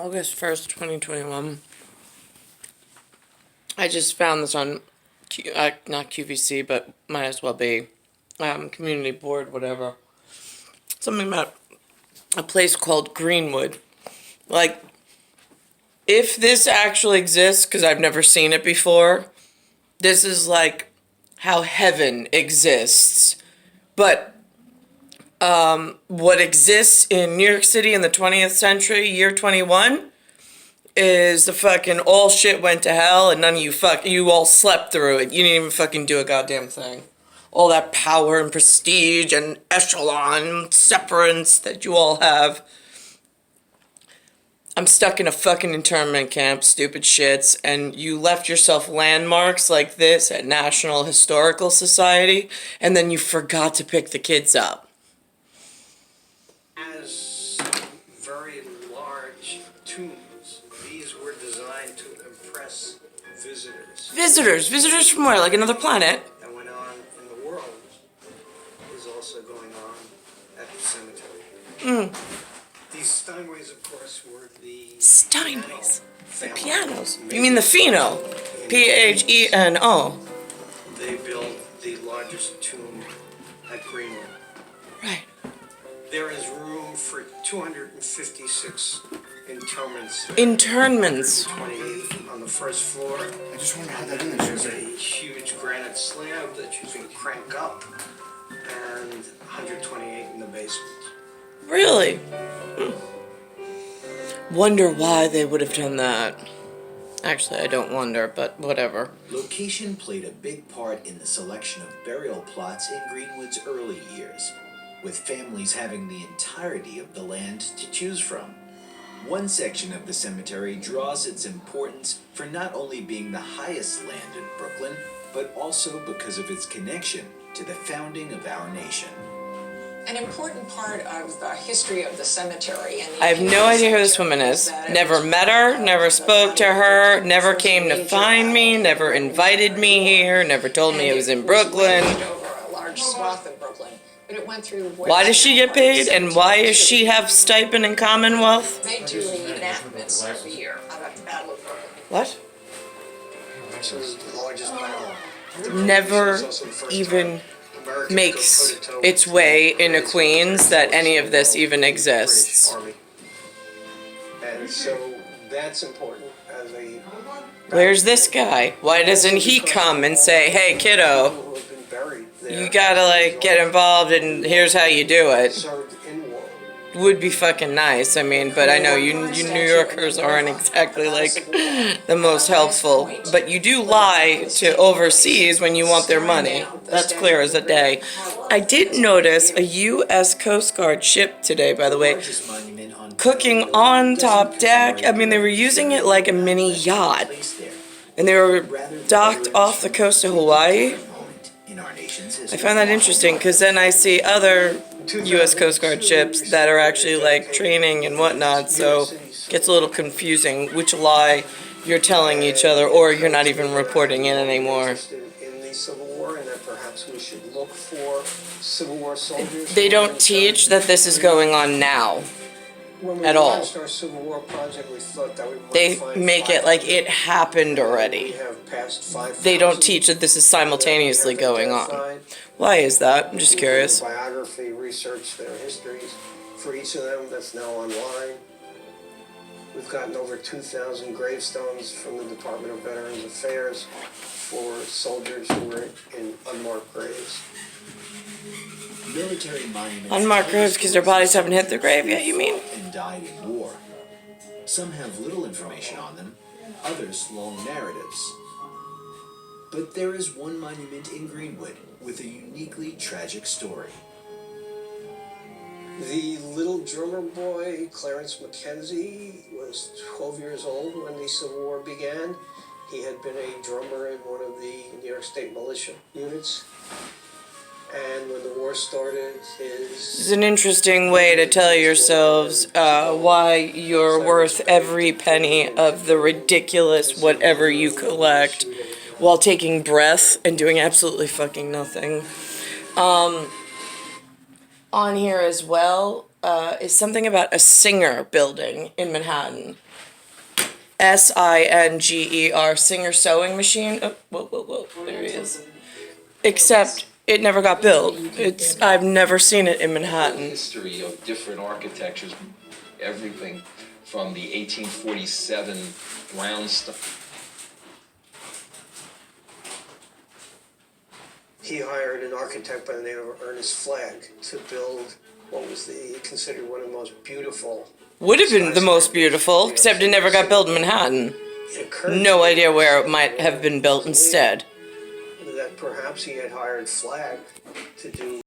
August 1st, 2021. I just found this on, not QVC, but might as well be, community board, whatever. Something about a place called Greenwood. Like, if this actually exists, because I've never seen it before, this is like how heaven exists. But what exists in New York City in the 20th century, year 21, is the fucking all shit went to hell and none of you all slept through it. You didn't even fucking do a goddamn thing. All that power and prestige and echelon severance that you all have. I'm stuck in a fucking internment camp, stupid shits, and you left yourself landmarks like this at National Historical Society, and then you forgot to pick the kids up. As very large tombs, these were designed to impress visitors. Visitors from where? Like another planet? That went on in the world is also going on at the cemetery. These Steinways, of course, were the Steinways? The family. pianos? You mean the Pheno? P-H-E-N-O. They built the largest tomb at Greenwood. Right. There is room for 256 interments. Internments. 28 on the first floor. I just wonder how that in There's there. a huge granite slab that you can crank up, and 128 in the basement. Really? Wonder why they would have done that. Actually, I don't wonder, but whatever. Location played a big part in the selection of burial plots in Greenwood's early years, with families having the entirety of the land to choose from. One section of the cemetery draws its importance for not only being the highest land in Brooklyn, but also because of its connection to the founding of our nation. An important part of the history of the cemetery. And I have no idea who this woman is. Never met her, never spoke to her, never came to find me, never invited me here, never told me it was in Brooklyn. Over a large swath of Brooklyn, but it went through. Why does she get paid, and why does she have stipend in Commonwealth? They do enactments every year about the Battle of Brooklyn. What? This is the largest battle. Never even makes its way into Queens that any of this even exists. And so that's important as a. Where's this guy? Why doesn't he come and say, hey kiddo, Who have been buried there. you gotta like get involved and here's how you do it? Served in war. Would be fucking nice. I mean, but I know you New Yorkers aren't exactly like the most helpful. But you do lie to overseas when you want their money. That's clear as a day. I did notice a U.S. Coast Guard ship today, by the way, Largest monument on cooking on top deck. I mean, they were using it like a mini yacht. place there, And they were docked off the coast of Hawaii. moment in our nation's I history. find that interesting because then I see other U.S. Coast Guard ships that are actually like training and whatnot, so it gets a little confusing which lie you're telling each other or you're not even reporting in anymore. In the Civil War, and that perhaps we should look for Civil War soldiers. They don't teach that this is going on now. When at we all. launched our Civil War project, we thought that we might They find make it like it happened We already. have passed 5,000. They don't teach that this is simultaneously going on. Identified. Why is that? I'm just We curious. did biography, research their histories for each of them. That's now online. We've gotten over 2,000 gravestones from the Department of Veterans Affairs for soldiers who were in unmarked graves. Military monuments Unmarked graves because their bodies haven't hit the grave yet, you mean? and died in war. Some have little information on them, others long narratives. But there is one monument in Greenwood with a uniquely tragic story. The little drummer boy, Clarence Mackenzie, was 12 years old when the Civil War began. He had been a drummer in one of the New York State militia units. And when the war started, This is an interesting way to tell yourselves why you're worth every penny of the ridiculous whatever you collect while taking breath and doing absolutely fucking nothing. On here as well, is something about a Singer building in Manhattan. Singer, Singer sewing machine. Oh, whoa, there he is. Except it never got built. I've never seen it in Manhattan. History of different architectures, everything from the 1847 brownstone. He hired an architect by the name of Ernest Flagg to build what was considered one of the most beautiful. Would have been the most beautiful, except it never got built in Manhattan. No idea where it might have been built instead. That perhaps he had hired Flagg to do